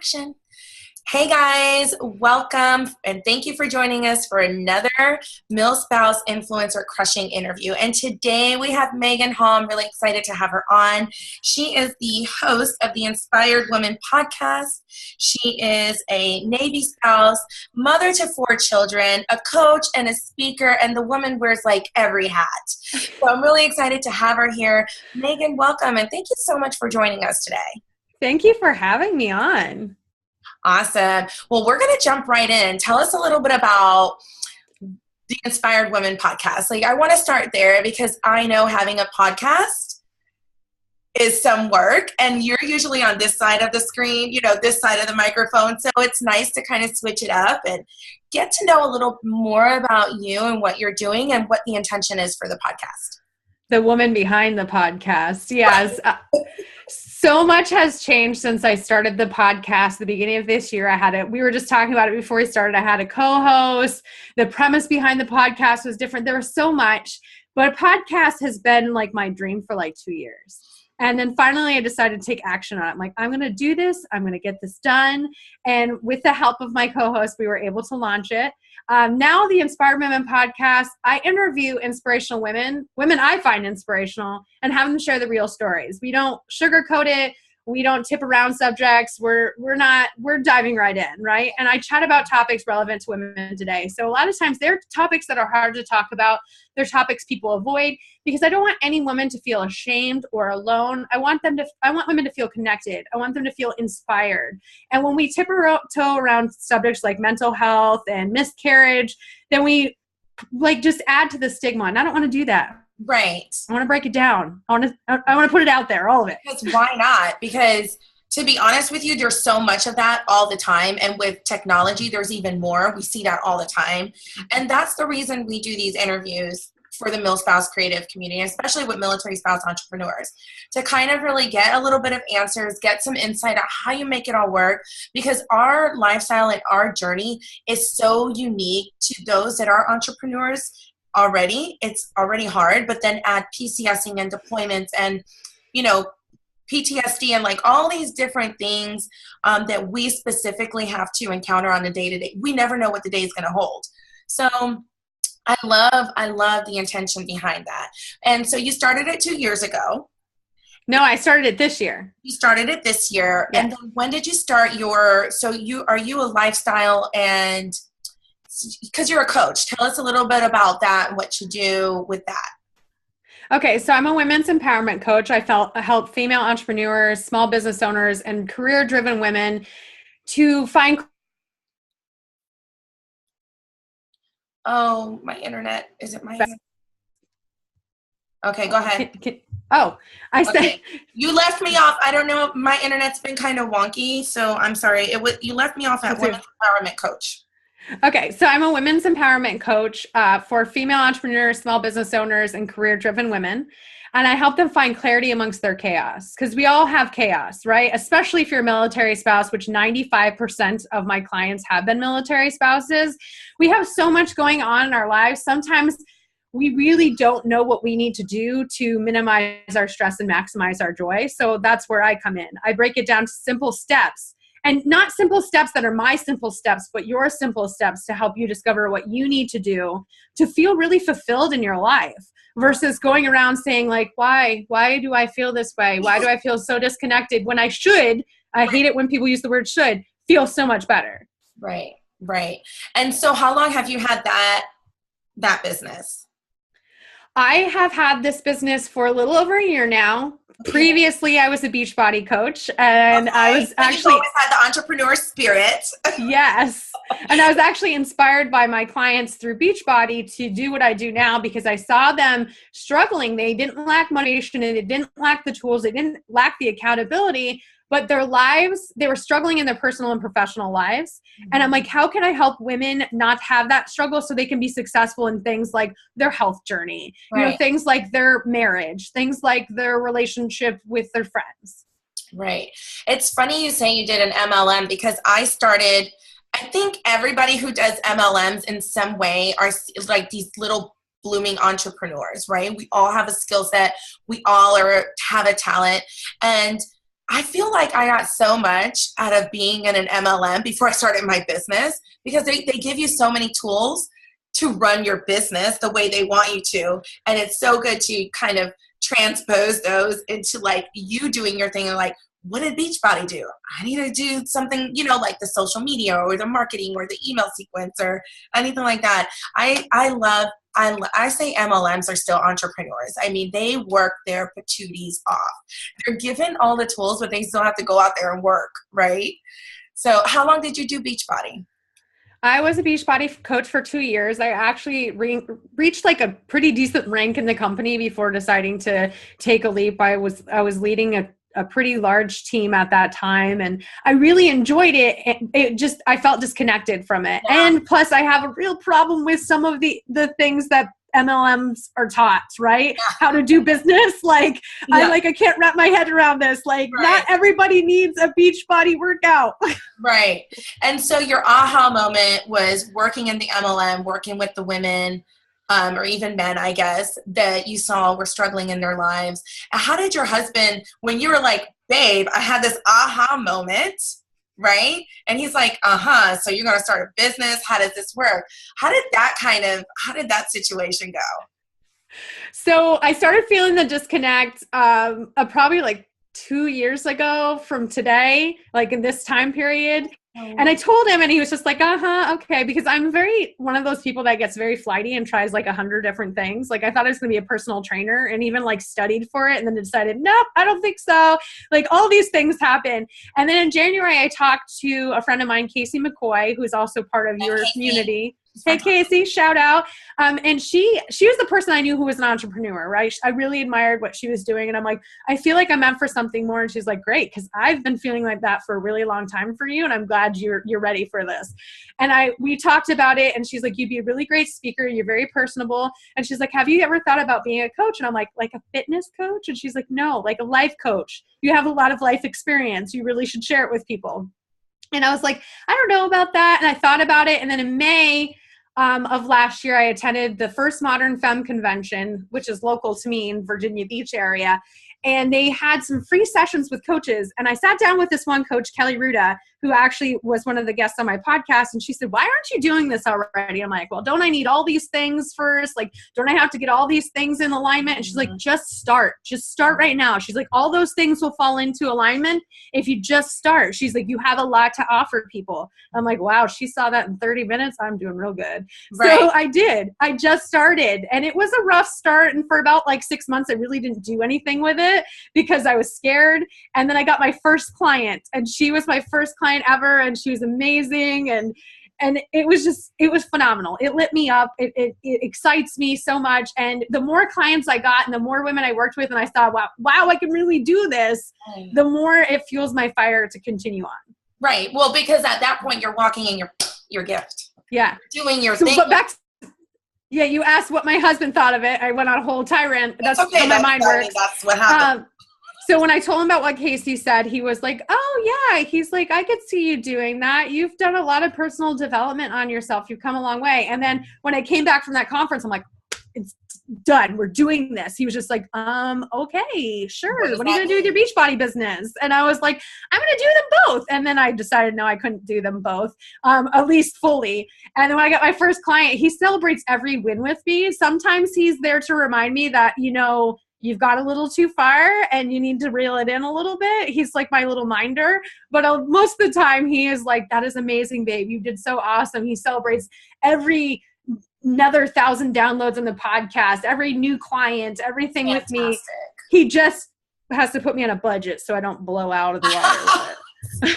action. Hey guys, welcome and thank you for joining us for another MilSpouse Influencer Crushing interview. And today we have Megan Hall. I'm really excited to have her on. She is the host of the Inspired Women podcast. She is a Navy spouse, mother to 4 children, a coach and a speaker, and the woman wears like every hat. So I'm really excited to have her here. Megan, welcome and thank you so much for joining us today. Thank you for having me on. Awesome. Well, we're going to jump right in. Tell us a little bit about the Inspired Women podcast. I want to start there because I know having a podcast is some work, and you're usually on this side of the screen, this side of the microphone. So it's nice to kind of switch it up and get to know a little more about you and what you're doing and what the intention is for the podcast. The woman behind the podcast. Yes. So much has changed since I started the podcast at the beginning of this year. We were just talking about it before we started. I had a co-host. The premise behind the podcast was different. There was so much, but a podcast has been like my dream for like 2 years. And then finally I decided to take action on it. I'm like, I'm going to do this. I'm going to get this done. And with the help of my co-host, we were able to launch it. Now the Inspired Women podcast, I interview inspirational women I find inspirational, and have them share the real stories. We don't sugarcoat it. We don't tip around subjects. We're diving right in, right? And I chat about topics relevant to women today. So a lot of times they're topics that are hard to talk about. They're topics people avoid because I don't want any woman to feel ashamed or alone. I want women to feel connected. I want them to feel inspired. And when we tip our toe around subjects like mental health and miscarriage, then we just add to the stigma. And I don't want to do that. Right. I want to break it down. I want to put it out there, all of it. Because why not? Because to be honest with you, there's so much of that all the time. And with technology, there's even more. We see that all the time. And that's the reason we do these interviews for the MilSpouse creative community, especially with military spouse entrepreneurs, to kind of really get a little bit of answers, get some insight on how you make it all work, because our lifestyle and our journey is so unique to those that are entrepreneurs already. It's already hard, but then add PCSing and deployments and, PTSD and all these different things that we specifically have to encounter on a day-to-day. We never know what the day is going to hold. So I love the intention behind that. And so you started it 2 years ago. No, I started it this year. You started it this year. Yes. And then when did you start are you a lifestyle and because you're a coach, tell us a little bit about that and what you do with that. Okay, so I'm a women's empowerment coach. I help female entrepreneurs, small business owners, and career-driven women to find. Oh, my internet. Is it my internet? Okay, go ahead. Okay. You left me off. I don't know. My internet's been kind of wonky, so I'm sorry. You left me off at women's empowerment coach. Okay, so I'm a women's empowerment coach for female entrepreneurs, small business owners, and career-driven women. And I help them find clarity amongst their chaos, because we all have chaos, right? Especially if you're a military spouse, which 95% of my clients have been military spouses. We have so much going on in our lives. Sometimes we really don't know what we need to do to minimize our stress and maximize our joy. So that's where I come in. I break it down to simple steps. And not simple steps that are my simple steps, but your simple steps to help you discover what you need to do to feel really fulfilled in your life, versus going around saying why do I feel this way? Why do I feel so disconnected when I hate it when people use the word should, feel so much better. Right. And so how long have you had that business? I have had this business for a little over a year now. Previously, I was a Beachbody coach, and I was actually always had the entrepreneur spirit. Yes. And I was actually inspired by my clients through Beachbody to do what I do now, because I saw them struggling. They didn't lack motivation, and they didn't lack the tools. They didn't lack the accountability, but their lives, they were struggling in their personal and professional lives. And I'm like, how can I help women not have that struggle so they can be successful in things like their health journey, right. Things like their marriage, things like their relationship with their friends. Right. It's funny you say you did an MLM, because I think everybody who does MLMs in some way are like these little blooming entrepreneurs, right? We all have a skill set. We all have a talent. And I feel like I got so much out of being in an MLM before I started my business, because they give you so many tools to run your business the way they want you to. And it's so good to kind of transpose those into like you doing your thing and like, what did Beachbody do? I need to do something, you know, like the social media or the marketing or the email sequence or anything like that. I say MLMs are still entrepreneurs. I mean, they work their patooties off. They're given all the tools, but they still have to go out there and work, right? So how long did you do Beachbody? I was a Beachbody coach for 2 years. I actually reached like a pretty decent rank in the company before deciding to take a leap. I was leading a pretty large team at that time, and I really enjoyed it. I felt disconnected from it. Yeah. And plus I have a real problem with some of the things that MLMs are taught, right? Yeah. How to do business. Like, yeah. I can't wrap my head around this. Like, right. Not everybody needs a Beachbody workout. Right. And so your aha moment was working in the MLM, working with the women, or even men, I guess, that you saw were struggling in their lives. How did your husband, when you were like, babe, I had this aha moment, right? And he's like, so you're going to start a business. How does this work? How did that situation go? So I started feeling the disconnect probably like 2 years ago from today, like in this time period. And I told him, and he was just like, okay. Because I'm one of those people that gets very flighty and tries like 100 different things. Like I thought I was going to be a personal trainer and even like studied for it and then decided, nope, I don't think so. Like all these things happen. And then in January, I talked to a friend of mine, Casey McCoy, who's also part of your community. Hey, Casey, shout out. And she was the person I knew who was an entrepreneur, right? I really admired what she was doing. And I'm like, I feel like I'm meant for something more. And she's like, great. Because I've been feeling like that for a really long time for you. And I'm glad you're ready for this. And we talked about it. And she's like, you'd be a really great speaker. You're very personable. And she's like, have you ever thought about being a coach? And I'm like a fitness coach? And she's like, no, like a life coach. You have a lot of life experience. You really should share it with people. And I was like, I don't know about that. And I thought about it. And then in May of last year, I attended the first Modern Femme Convention, which is local to me in Virginia Beach area. And they had some free sessions with coaches. And I sat down with this one coach, Kelly Ruda, who actually was one of the guests on my podcast. And she said, why aren't you doing this already? I'm like, well, don't I need all these things first? Like, don't I have to get all these things in alignment? And she's like, just start right now. She's like, all those things will fall into alignment if you just start. She's like, you have a lot to offer people. I'm like, wow, she saw that in 30 minutes. I'm doing real good. Right. So I did. I just started, and it was a rough start. And for about like 6 months, I really didn't do anything with it because I was scared. And then I got my first client, and she was my first client ever, and she was amazing, and it was phenomenal. It lit me up. It excites me so much. And the more clients I got and the more women I worked with, and I thought, wow, I can really do this, the more it fuels my fire to continue on. Right. Well, because at that point you're walking in your gift. Yeah. You're doing your thing. But yeah, you asked what my husband thought of it. I went on a whole tirade. That's okay. How my mind works. That's what happened. So when I told him about what Casey said, he was like, oh yeah. He's like, I could see you doing that. You've done a lot of personal development on yourself. You've come a long way. And then when I came back from that conference, I'm like, it's done. We're doing this. He was just like, okay, sure. What are you going to do with your Beachbody business? And I was like, I'm going to do them both. And then I decided, no, I couldn't do them both, at least fully. And then when I got my first client, he celebrates every win with me. Sometimes he's there to remind me that, you've got a little too far and you need to reel it in a little bit. He's like my little minder, but most of the time he is like, that is amazing, babe. You did so awesome. He celebrates another 1,000 downloads on the podcast, every new client, everything Fantastic. With me. He just has to put me on a budget so I don't blow out of the water.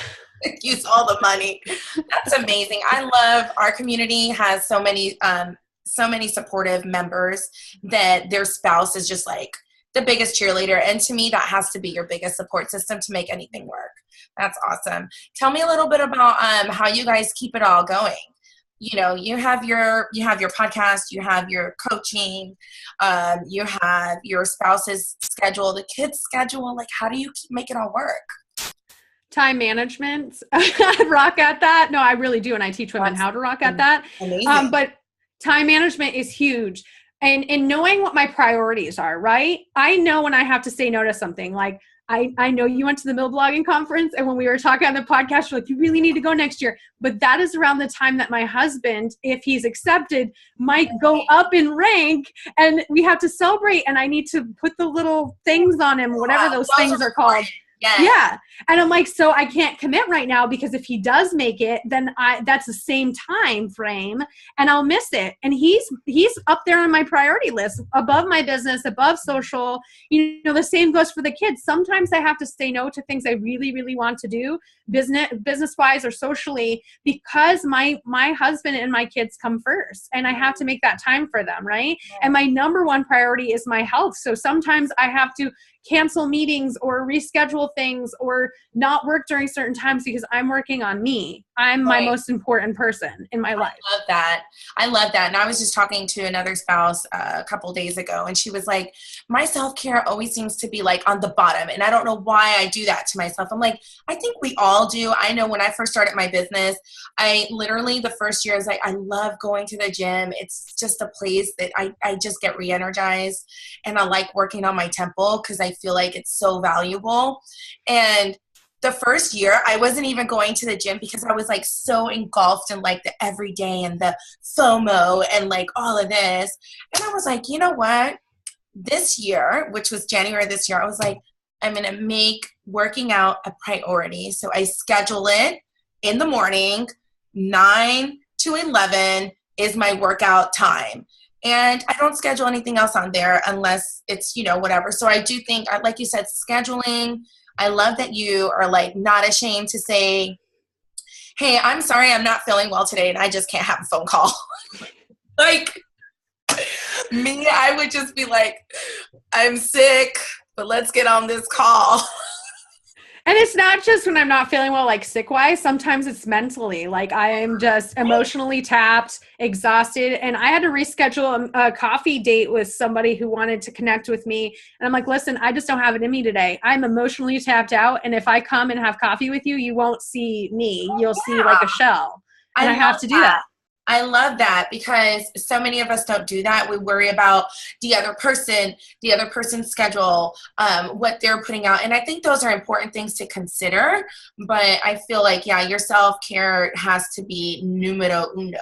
Use all the money. That's amazing. I love our community has so many supportive members that their spouse is just like the biggest cheerleader. And to me, that has to be your biggest support system to make anything work. That's awesome. Tell me a little bit about how you guys keep it all going. You have your podcast, you have your coaching, you have your spouse's schedule, the kids' schedule. Like, how do you make it all work? Time management. I rock at that. No, I really do. And I teach women how to rock at that. Amazing. But time management is huge. And knowing what my priorities are, right? I know when I have to say no to something. Like, I know you went to the Mill Blogging Conference, and when we were talking on the podcast, you're like, you really need to go next year. But that is around the time that my husband, if he's accepted, might go up in rank, and we have to celebrate, and I need to put the little things on him, whatever those things are called. Yes. Yeah. And I'm like, so I can't commit right now, because if he does make it, then that's the same time frame and I'll miss it. And he's up there on my priority list, above my business, above social. You know, the same goes for the kids. Sometimes I have to say no to things I really, really want to do, business wise or socially, because my husband and my kids come first, and I have to make that time for them. Right. Yeah. And my number one priority is my health. So sometimes I have to cancel meetings or reschedule things or not work during certain times because I'm working on me. I'm my most important person in my life. I love that. And I was just talking to another spouse a couple days ago, and she was like, my self-care always seems to be like on the bottom, and I don't know why I do that to myself. I'm like, I think we all do. I know when I first started my business, I literally the first year I was like, I love going to the gym. It's just a place that I just get re-energized, and I like working on my temple because I feel like it's so valuable. And the first year I wasn't even going to the gym because I was like so engulfed in like the everyday and the FOMO and like all of this. And I was like, you know what? This year, which was January this year, I was like, I'm going to make working out a priority. So I schedule it in the morning, 9 to 11 is my workout time. And I don't schedule anything else on there unless it's, you know, whatever. So I do think, like you said, scheduling. I love that you are like not ashamed to say, hey, I'm sorry, I'm not feeling well today and I just can't have a phone call. Like me, I would just be like, I'm sick, but let's get on this call. And it's not just when I'm not feeling well, like sick-wise. Sometimes it's mentally. Like I am just emotionally tapped, exhausted. And I had to reschedule a coffee date with somebody who wanted to connect with me. And I'm like, listen, I just don't have it in me today. I'm emotionally tapped out. And if I come and have coffee with you, you won't see me. You'll see like a shell. And I have to do that. I love that because so many of us don't do that. We worry about the other person's schedule, what they're putting out. And I think those are important things to consider. But I feel like, yeah, your self-care has to be numero uno,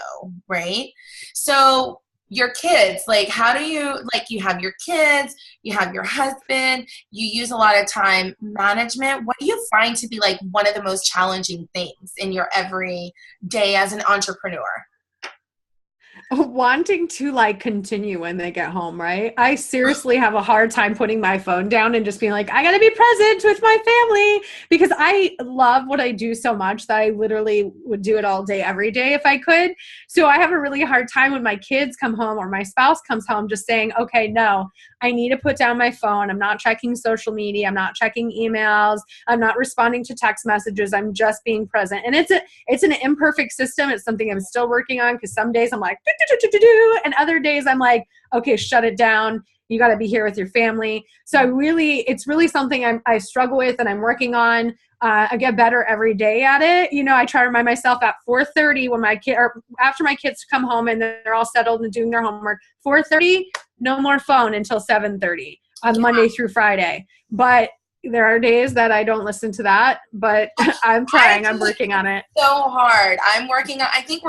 right? So your kids, like how do you, like you have your kids, you have your husband, you use a lot of time management. What do you find to be like one of the most challenging things in your every day as an entrepreneur? Wanting to like continue when they get home, right? I seriously have a hard time putting my phone down and just being like, I gotta be present with my family, because I love what I do so much that I literally would do it all day, every day if I could. So I have a really hard time when my kids come home or my spouse comes home just saying, okay, no, I need to put down my phone. I'm not checking social media. I'm not checking emails. I'm not responding to text messages. I'm just being present. And it's an imperfect system. It's something I'm still working on, because some days I'm like, and other days I'm like, okay, shut it down. You got to be here with your family. So it's really something I struggle with and I'm working on. I get better every day at it. You know, I try to remind myself at 4:30 when after my kids come home and they're all settled and doing their homework, 4:30, no more phone until 7:30 on Monday through Friday. But there are days that I don't listen to that, but I'm trying. I'm working on it. So hard. I'm working on, I think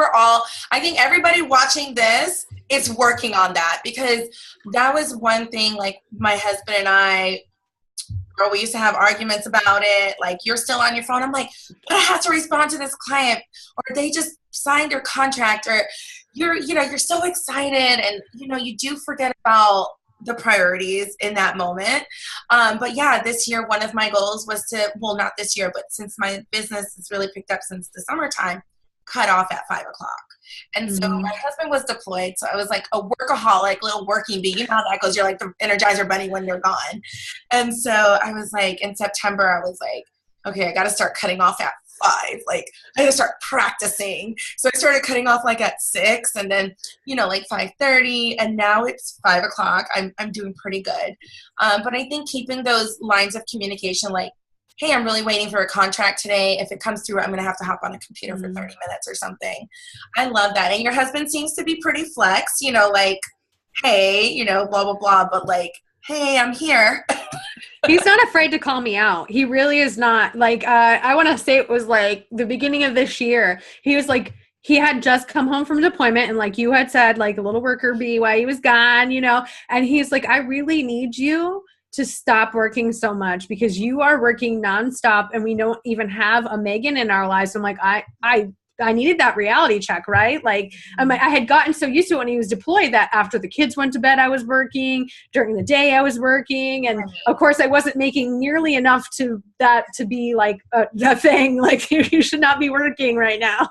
everybody watching this is working on that, because that was one thing, like my husband and I, girl, we used to have arguments about it. Like, you're still on your phone. I'm like, but I have to respond to this client, or they just signed their contract, or you're so excited, and you do forget about the priorities in that moment. But yeah, this year, one of my goals was to, well, not this year, but since my business has really picked up since the summertime, cut off at 5 o'clock. And so my husband was deployed. So I was like a workaholic, little working bee. You know how that goes. You're like the Energizer bunny when you're gone. And so I was like, in September, I was like, okay, I got to start cutting off at 5. Like, I had to start practicing. So I started cutting off like at 6, and then, like 5:30, and now it's 5 o'clock. I'm doing pretty good. But I think keeping those lines of communication, like, hey, I'm really waiting for a contract today. If it comes through, I'm going to have to hop on a computer for 30 minutes or something. I love that. And your husband seems to be pretty flex, like, hey, blah, blah, blah, but like, hey, I'm here. He's not afraid to call me out. He really is not. Like, I want to say it was like the beginning of this year. He was like, he had just come home from deployment, and like you had said, like a little worker bee while he was gone, you know, and he's like, I really need you to stop working so much because you are working nonstop and we don't even have a Megan in our lives. So I'm like, I needed that reality check, right? Like I had gotten so used to it when he was deployed that after the kids went to bed, I was working. During the day, I was working. And of course, I wasn't making nearly enough to be like the thing. Like, you should not be working right now.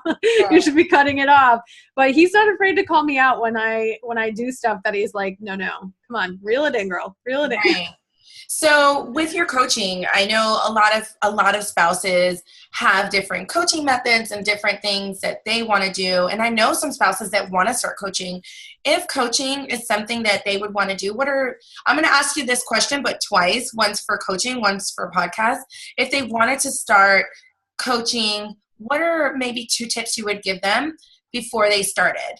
You should be cutting it off. But he's not afraid to call me out when I do stuff that he's like, no, come on, reel it in, girl, reel it in. Right. So with your coaching, I know a lot of spouses have different coaching methods and different things that they want to do. And I know some spouses that want to start coaching. If coaching is something that they would want to do, I'm going to ask you this question, but twice, once for coaching, once for podcast. If they wanted to start coaching, what are maybe 2 tips you would give them before they started?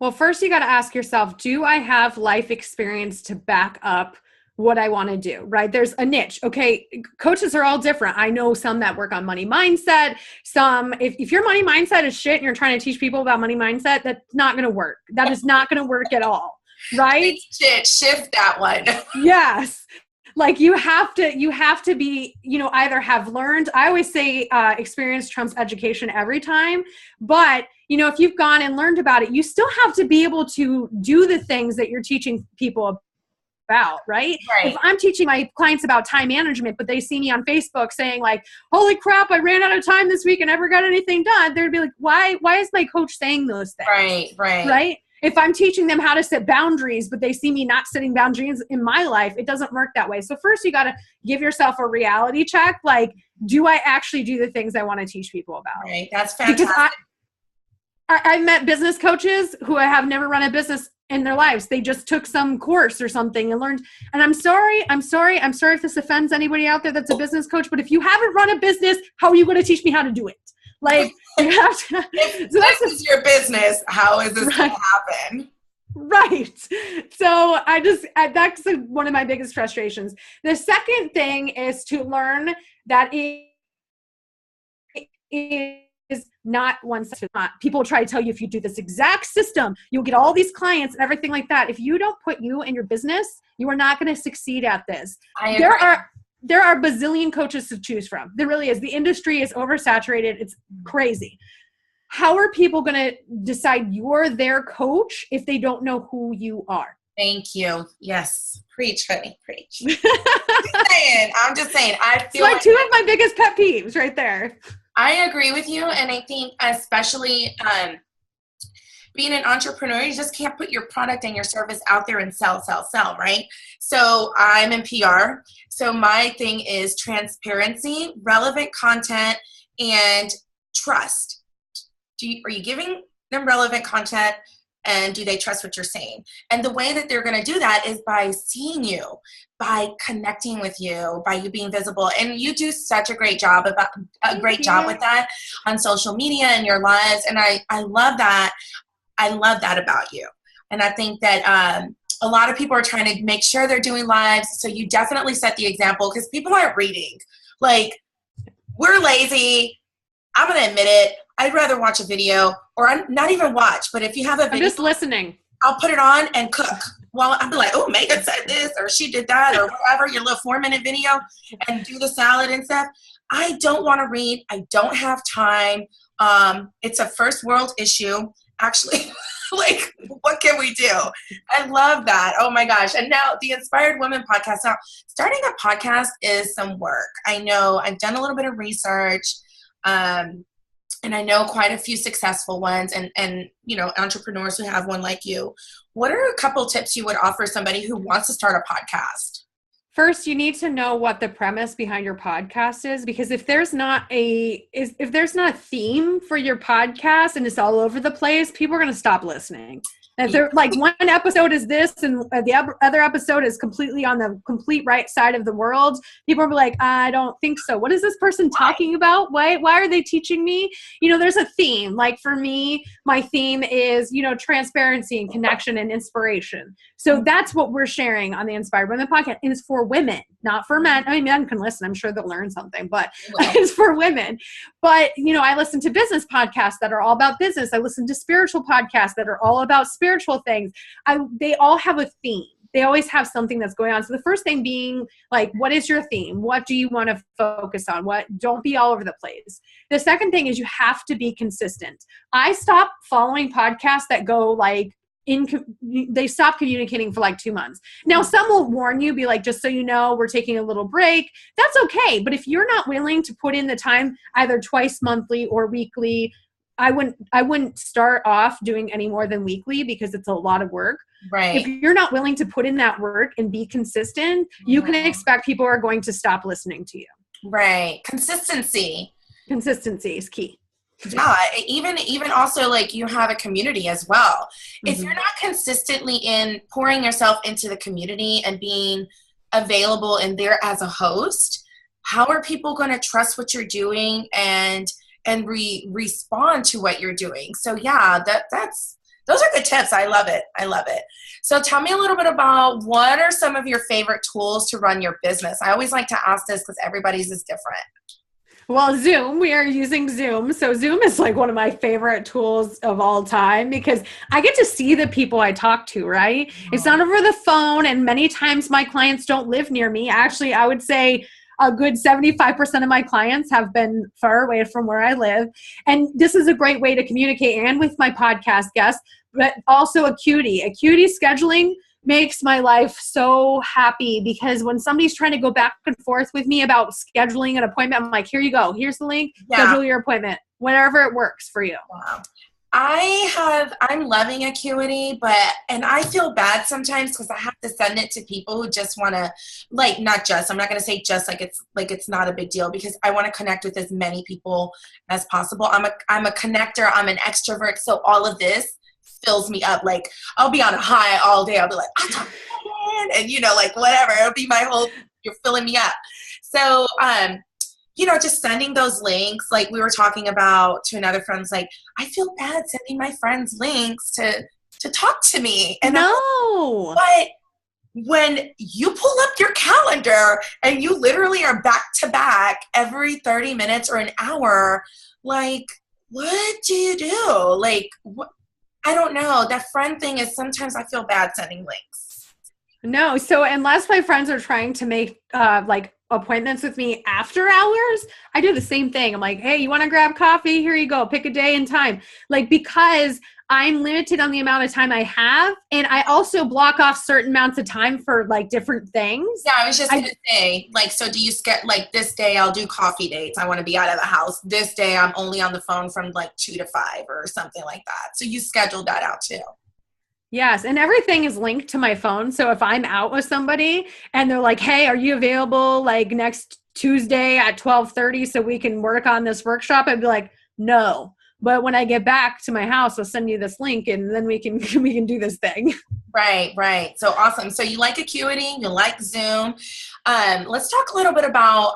Well, first you got to ask yourself, do I have life experience to back up what I want to do, right? There's a niche. Okay. Coaches are all different. I know some that work on money mindset. Some, if your money mindset is shit and you're trying to teach people about money mindset, that's not going to work. That is not going to work at all. Right? Shit, shift that one. Yes. Like you have to be, either have learned, I always say, experience trumps education every time, but if you've gone and learned about it, you still have to be able to do the things that you're teaching people about, right? If I'm teaching my clients about time management, but they see me on Facebook saying like, holy crap, I ran out of time this week and never got anything done, they'd be like, why is my coach saying those things? Right? If I'm teaching them how to set boundaries, but they see me not setting boundaries in my life, it doesn't work that way. So first you got to give yourself a reality check. Like, do I actually do the things I want to teach people about? Right. That's fantastic. Because I've met business coaches who have never run a business in their lives. They just took some course or something and learned. And I'm sorry if this offends anybody out there that's a business coach, but if you haven't run a business, how are you going to teach me how to do it? Like, you have to. If this is your business, how is this going to happen? Right. So that's one of my biggest frustrations. The second thing is to learn that it is not one system. People try to tell you if you do this exact system, you'll get all these clients and everything like that. If you don't put you in your business, you are not going to succeed at this. There are bazillion coaches to choose from. There really is. The industry is oversaturated. It's crazy. How are people going to decide you're their coach if they don't know who you are? Thank you. Yes. Preach, honey. Preach. I'm just saying. I feel like 2 of my biggest pet peeves right there. I agree with you. And I think especially being an entrepreneur, you just can't put your product and your service out there and sell, right? So I'm in PR. So my thing is transparency, relevant content, and trust. Are you giving them relevant content? And do they trust what you're saying? And the way that they're going to do that is by seeing you, by connecting with you, by you being visible. And you do such a great job with that on social media and your lives. And I love that. I love that about you. And I think that a lot of people are trying to make sure they're doing lives. So you definitely set the example because people aren't reading. Like, we're lazy. I'm going to admit it. I'd rather watch a video or not even watch. But if you have a video, I'm just listening. I'll put it on and cook. Well, I'll be like, oh, Megan said this or she did that or whatever, your little 4-minute video and do the salad and stuff. I don't want to read. I don't have time. It's a first world issue. Actually, like, what can we do? I love that. Oh my gosh. And now the Inspired Women podcast. Now, starting a podcast is some work. I know I've done a little bit of research. And I know quite a few successful ones and entrepreneurs who have one like you. What are a couple tips you would offer somebody who wants to start a podcast? First, you need to know what the premise behind your podcast is, because if there's not a theme for your podcast and it's all over the place, people are going to stop listening. And they're like, one episode is this and the other episode is completely on the complete right side of the world. People will be like, I don't think so. What is this person talking about? Why are they teaching me? You know, there's a theme. Like for me, my theme is, you know, transparency and connection and inspiration. So that's what we're sharing on the Inspired Women podcast. And it's for women, not for men. I mean, men can listen. I'm sure they'll learn something, but it's for women. But, you know, I listen to business podcasts that are all about business. I listen to spiritual podcasts that are all about spiritual things. They all have a theme. They always have something that's going on. So the first thing being like, what is your theme? What do you want to focus on? Don't be all over the place. The second thing is you have to be consistent. I stopped following podcasts that go like, they stop communicating for like 2 months. Now, some will warn you, be like, just so you know, we're taking a little break. That's okay. But if you're not willing to put in the time, either twice monthly or weekly, I wouldn't start off doing any more than weekly because it's a lot of work. Right. If you're not willing to put in that work and be consistent, you can expect people are going to stop listening to you. Right. Consistency is key. Yeah, even also like you have a community as well. If you're not consistently in pouring yourself into the community and being available in there as a host, how are people going to trust what you're doing and respond to what you're doing? So yeah, those are good tips. I love it. So tell me a little bit about what are some of your favorite tools to run your business? I always like to ask this because everybody's is different. Well, Zoom, we are using Zoom. So Zoom is like one of my favorite tools of all time because I get to see the people I talk to, right? It's not over the phone. And many times my clients don't live near me. Actually, I would say a good 75% of my clients have been far away from where I live. And this is a great way to communicate and with my podcast guests, but also Acuity. Acuity scheduling makes my life so happy because when somebody's trying to go back and forth with me about scheduling an appointment, I'm like, here you go. Here's the link. Schedule your appointment, whenever it works for you. Wow. I'm loving Acuity, and I feel bad sometimes because I have to send it to people who just want to, like, I'm not going to say just like it's not a big deal because I want to connect with as many people as possible. I'm a connector. I'm an extrovert. So all of this fills me up. Like I'll be on a high all day. I'll be like, I talk and like whatever. It'll be my whole, you're filling me up. So, just sending those links, like we were talking about to another friend's like, I feel bad sending my friends links to talk to me. And no. But when you pull up your calendar and you literally are back to back every 30 minutes or an hour, like, what do you do? Like, what? I don't know. That friend thing is sometimes I feel bad sending links. No. So unless my friends are trying to make like appointments with me after hours, I do the same thing. I'm like, hey, you want to grab coffee? Here you go. Pick a day and time. Like, because I'm limited on the amount of time I have. And I also block off certain amounts of time for like different things. Yeah, I was just going to say, like, so do you get like this day I'll do coffee dates. I want to be out of the house. This day I'm only on the phone from like 2 to 5 or something like that. So you scheduled that out too. Yes. And everything is linked to my phone. So if I'm out with somebody and they're like, hey, are you available like next Tuesday at 12:30 so we can work on this workshop? I'd be like, no. But when I get back to my house, I'll send you this link and then we can do this thing. Right. So awesome. So you like Acuity, you like Zoom. Let's talk a little bit about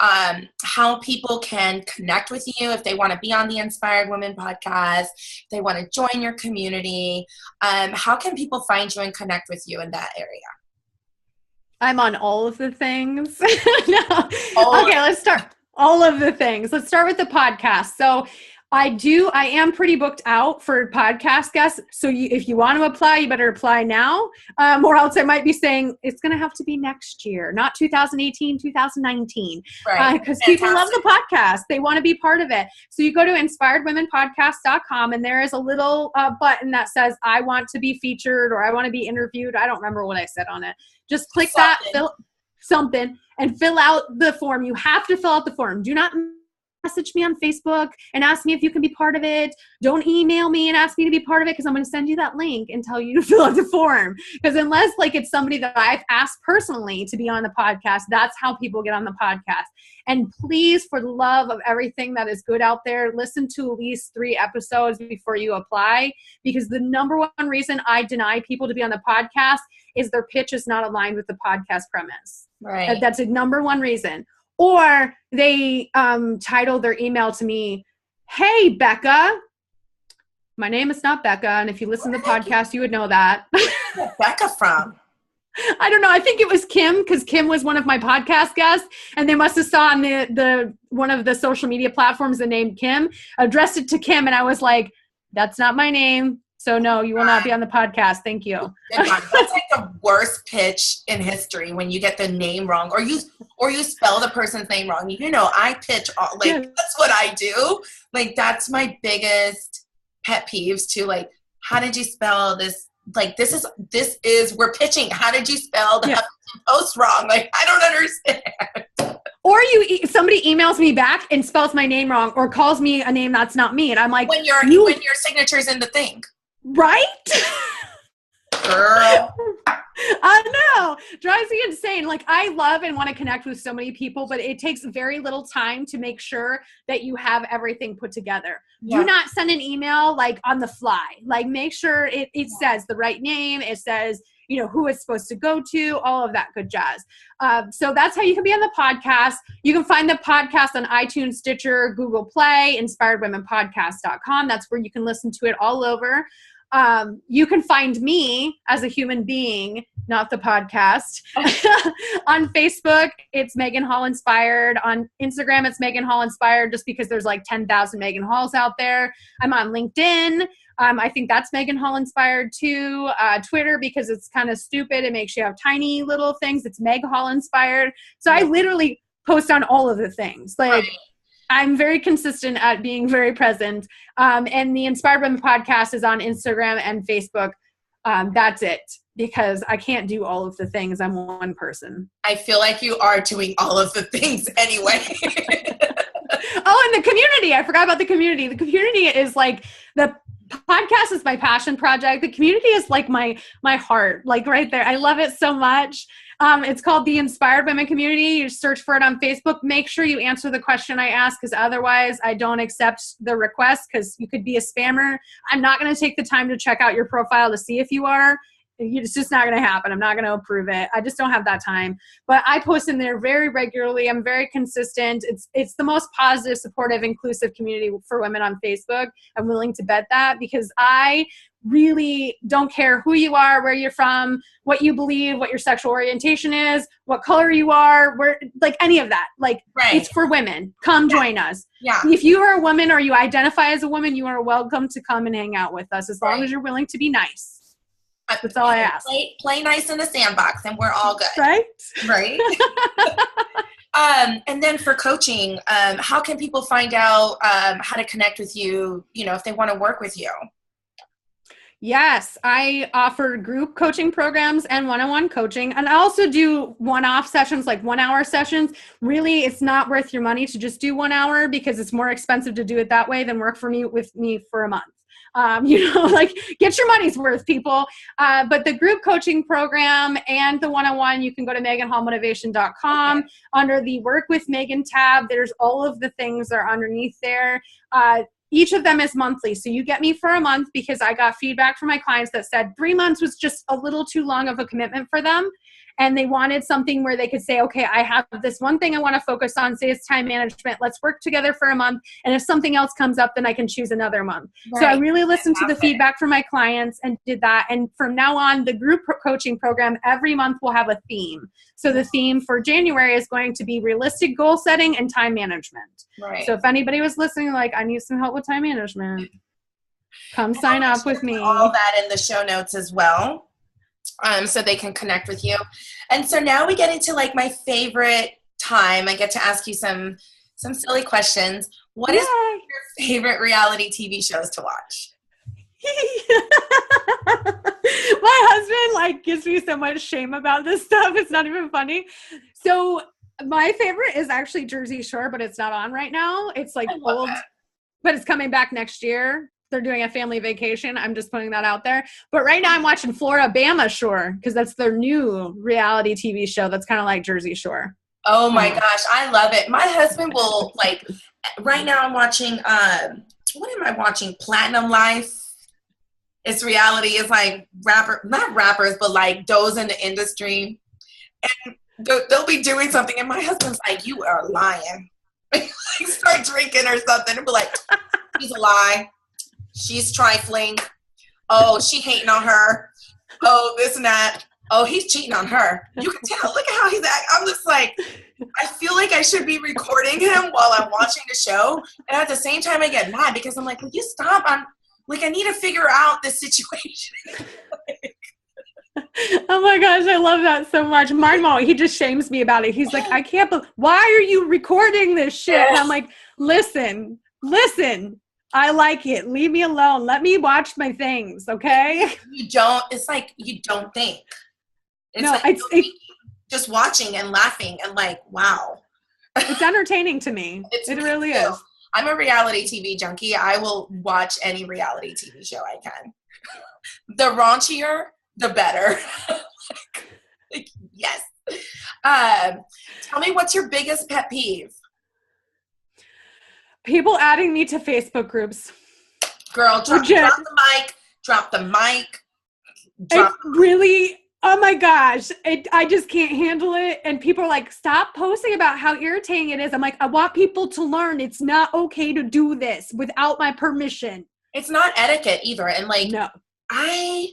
how people can connect with you if they want to be on the Inspired Women podcast, if they want to join your community. How can people find you and connect with you in that area? I'm on all of the things. No. Okay, let's start. All of the things. Let's start with the podcast. So I am pretty booked out for podcast guests. So if you want to apply, you better apply now. Or else I might be saying it's going to have to be next year, not 2018, 2019. Right. Because people love the podcast. They want to be part of it. So you go to inspiredwomenpodcast.com and there is a little button that says, I want to be featured or I want to be interviewed. I don't remember what I said on it. Just click that, fill out the form. You have to fill out the form. Do not message me on Facebook and ask me if you can be part of it. Don't email me and ask me to be part of it, because I'm going to send you that link and tell you to fill out the form. Because unless like it's somebody that I've asked personally to be on the podcast, that's how people get on the podcast. And please, for the love of everything that is good out there, listen to at least 3 episodes before you apply, because the number one reason I deny people to be on the podcast is their pitch is not aligned with the podcast premise. Right. That's a number one reason. Or they title their email to me, "Hey, Becca." My name is not Becca, and if you listen to the podcast, you would know that. Where's Becca from? I don't know. I think it was Kim, because Kim was one of my podcast guests, and they must have saw on the one of the social media platforms the name Kim, addressed it to Kim, and I was like, "That's not my name. So no, you will not be on the podcast. Thank you." That's like the worst pitch in history, when you get the name wrong, or you spell the person's name wrong. You know, I pitch all, like, that's what I do. Like, that's my biggest pet peeves too. Like, how did you spell this? Like, this is we're pitching. How did you spell the Huffington Post wrong? Like, I don't understand. Or somebody emails me back and spells my name wrong, or calls me a name that's not me, and I'm like, when your signature's in the thing. Right? Girl. I know. Drives me insane. Like, I love and want to connect with so many people, but it takes very little time to make sure that you have everything put together. Yeah. Do not send an email like on the fly. Like, make sure it says the right name. It says, you know, who it's supposed to go to, all of that good jazz. So that's how you can be on the podcast. You can find the podcast on iTunes, Stitcher, Google Play, inspiredwomenpodcast.com. That's where you can listen to it all over. You can find me as a human being, not the podcast. On Facebook, it's Megan Hall Inspired. On Instagram, it's Megan Hall Inspired, just because there's like 10,000 Megan Halls out there. I'm on LinkedIn. I think that's Megan Hall Inspired too. Twitter, because it's kind of stupid. It makes you have tiny little things. It's Meg Hall Inspired. So I literally post on all of the things. Like, right. I'm very consistent at being very present. And the Inspired Women podcast is on Instagram and Facebook. That's it, because I can't do all of the things. I'm one person. I feel like you are doing all of the things anyway. Oh, and the community. I forgot about the community. The community is like, the podcast is my passion project. The community is like my heart, like right there. I love it so much. It's called the Inspired Women Community. You search for it on Facebook. Make sure you answer the question I ask, because otherwise I don't accept the request, because you could be a spammer. I'm not going to take the time to check out your profile to see if you are. It's just not going to happen. I'm not going to approve it. I just don't have that time. But I post in there very regularly. I'm very consistent. It's the most positive, supportive, inclusive community for women on Facebook. I'm willing to bet that, because I really don't care who you are, where you're from, what you believe, what your sexual orientation is, what color you are, where, like, any of that. Like, right. It's for women. Come join us. Yeah. If you are a woman or you identify as a woman, you are welcome to come and hang out with us, as long as you're willing to be nice. That's all I ask. Play nice in the sandbox, and we're all good. Right? Right. And then for coaching, how can people find out how to connect with you, you know, if they want to work with you? Yes, I offer group coaching programs and one-on-one coaching. And I also do one-off sessions, like 1-hour sessions. Really, it's not worth your money to just do 1 hour, because it's more expensive to do it that way than work with me for a month. You know, like, get your money's worth, people. But the group coaching program and the one-on-one, you can go to meganhallmotivation.com. Okay. Under the Work with Megan tab, there's all of the things that are underneath there. Each of them is monthly. So you get me for a month, because I got feedback from my clients that said 3 months was just a little too long of a commitment for them. And they wanted something where they could say, okay, I have this one thing I want to focus on, say it's time management. Let's work together for a month. And if something else comes up, then I can choose another month. Right. So I really listened to the feedback from my clients and did that. And from now on, the group coaching program every month will have a theme. So the theme for January is going to be realistic goal setting and time management. Right. So if anybody was listening, like, I need some help with time management, come sign up with me. All that in the show notes as well. So they can connect with you. And so now we get into, like, my favorite time. I get to ask you some silly questions. What is your favorite reality TV shows to watch? My husband, like, gives me so much shame about this stuff. It's not even funny. So My favorite is actually Jersey Shore, but it's not on right now. It's like I love old, that. but it's coming back next year. They're doing a family vacation. I'm just putting that out there. But right now I'm watching Florida Bama Shore because that's their new reality TV show that's kind of like Jersey Shore. Oh my gosh, I love it. My husband will like. Right now I'm watching. What am I watching? Platinum Life. It's reality. It's like not rappers, but like those in the industry, and they'll be doing something, and my husband's like, "You are lying." Like, start drinking or something, and be like, "He's a lie. She's trifling. Oh, she hating on her. Oh, this and that. Oh, he's cheating on her. You can tell. Look at how he's acting." I'm just like, I feel like I should be recording him while I'm watching the show. And at the same time, I get mad because I'm like, will you stop? I'm like, I need to figure out this situation. Oh my gosh, I love that so much. Marmo, he just shames me about it. He's like, I can't believe, why are you recording this shit? And I'm like, listen, I like it. Leave me alone. Let me watch my things, okay? It's like, you don't think. Just watching and laughing and like, wow. It's entertaining to me. It really is. I'm a reality TV junkie. I will watch any reality TV show I can. The raunchier, the better. Like, yes. Tell me, what's your biggest pet peeve? People adding me to Facebook groups. Girl, drop the mic. Really, oh my gosh, I just can't handle it. And people are like, stop posting about how irritating it is. I'm like, I want people to learn it's not okay to do this without my permission. It's not etiquette either. And like, no. I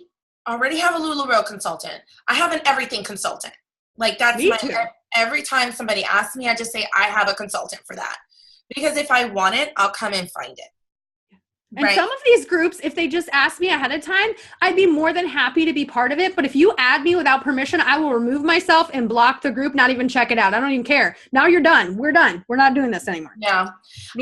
already have a LuLaRoe consultant. I have an everything consultant. Like that's every time somebody asks me, I just say, I have a consultant for that. Because if I want it, I'll come and find it. And some of these groups, if they just ask me ahead of time, I'd be more than happy to be part of it. But if you add me without permission, I will remove myself and block the group, not even check it out. I don't even care. Now you're done. We're done. We're not doing this anymore. Yeah.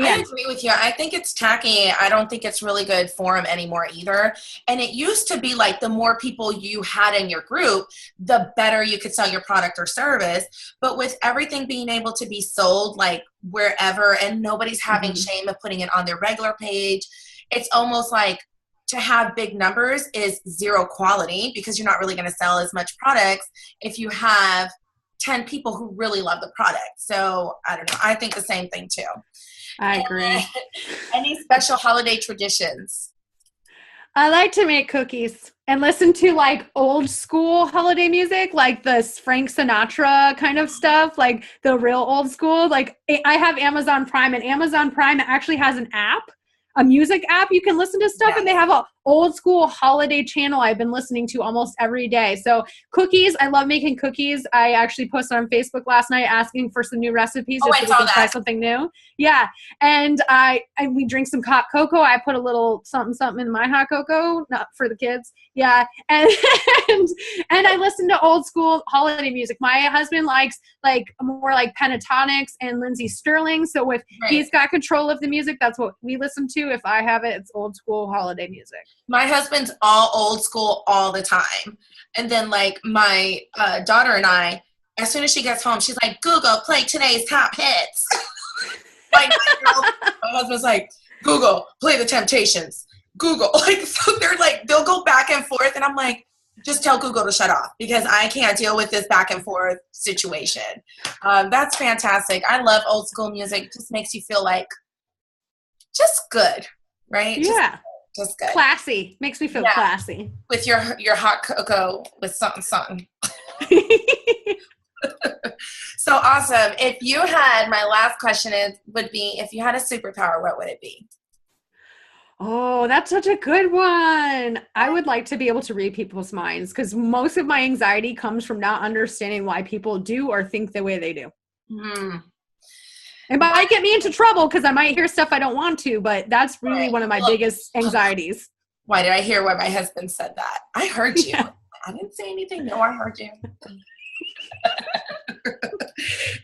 I agree with you. I think it's tacky. I don't think it's really good forum anymore either. And it used to be like the more people you had in your group, the better you could sell your product or service. But with everything being able to be sold like wherever and nobody's having shame of putting it on their regular page, it's almost like to have big numbers is zero quality because you're not really going to sell as much products if you have 10 people who really love the product. So I don't know. I think the same thing too. I agree. Any special holiday traditions? I like to make cookies and listen to like old school holiday music, like the Frank Sinatra kind of stuff, like the real old school. Like I have Amazon Prime, and Amazon Prime actually has an app, a music app you can listen to stuff, and they have a old school holiday channel I've been listening to almost every day. So cookies, I love making cookies. I actually posted on Facebook last night asking for some new recipes just so we can try something new. Yeah. And we drink some hot cocoa. I put a little something in my hot cocoa, not for the kids. Yeah. And I listen to old school holiday music. My husband likes like more like Pentatonics and Lindsey Sterling. So if he's got control of the music, that's what we listen to. If I have it, it's old school holiday music. My husband's all old school all the time. And then like my daughter and I, as soon as she gets home, she's like, Google, play today's top hits. My husband's like, Google, play the Temptations. Google. Like, so they're like, they'll go back and forth. And I'm like, just tell Google to shut off because I can't deal with this back and forth situation. That's fantastic. I love old school music. It just makes you feel like just good, right? Yeah. Just good. Classy. Makes me feel classy. With your hot cocoa with something. So awesome. If you had, my last question would be, if you had a superpower, what would it be? Oh, that's such a good one. I would like to be able to read people's minds because most of my anxiety comes from not understanding why people do or think the way they do. It might get me into trouble because I might hear stuff I don't want to, but that's really one of my biggest anxieties. Why did I hear why my husband said that? I heard you. Yeah. I didn't say anything. No, I heard you.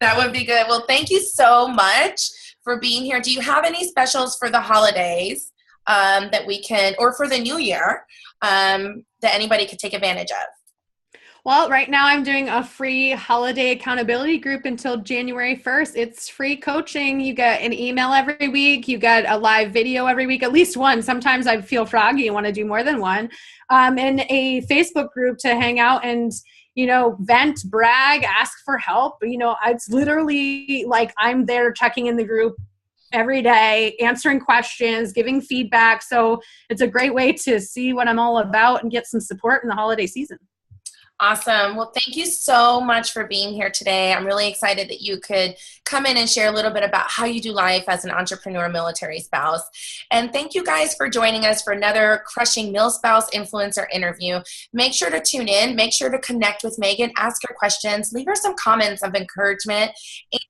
That would be good. Well, thank you so much for being here. Do you have any specials for the holidays that we can, or for the new year, that anybody could take advantage of? Well, right now I'm doing a free holiday accountability group until January 1st. It's free coaching. You get an email every week. You get a live video every week, at least one. Sometimes I feel froggy and want to do more than one. And a Facebook group to hang out and, vent, brag, ask for help. It's literally like I'm there checking in the group every day, answering questions, giving feedback. So it's a great way to see what I'm all about and get some support in the holiday season. Awesome. Well, thank you so much for being here today. I'm really excited that you could come in and share a little bit about how you do life as an entrepreneur military spouse. And thank you guys for joining us for another Crushing MilSpouse Influencer interview. Make sure to tune in. Make sure to connect with Megan. Ask her questions. Leave her some comments of encouragement. And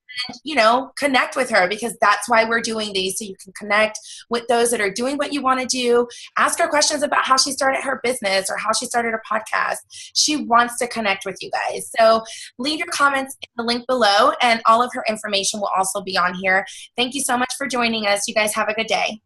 connect with her, because that's why we're doing these, so you can connect with those that are doing what you want to do. Ask her questions about how she started her business or how she started her podcast. She wants to connect with you guys. So leave your comments in the link below, and all of her information will also be on here. Thank you so much for joining us. You guys have a good day.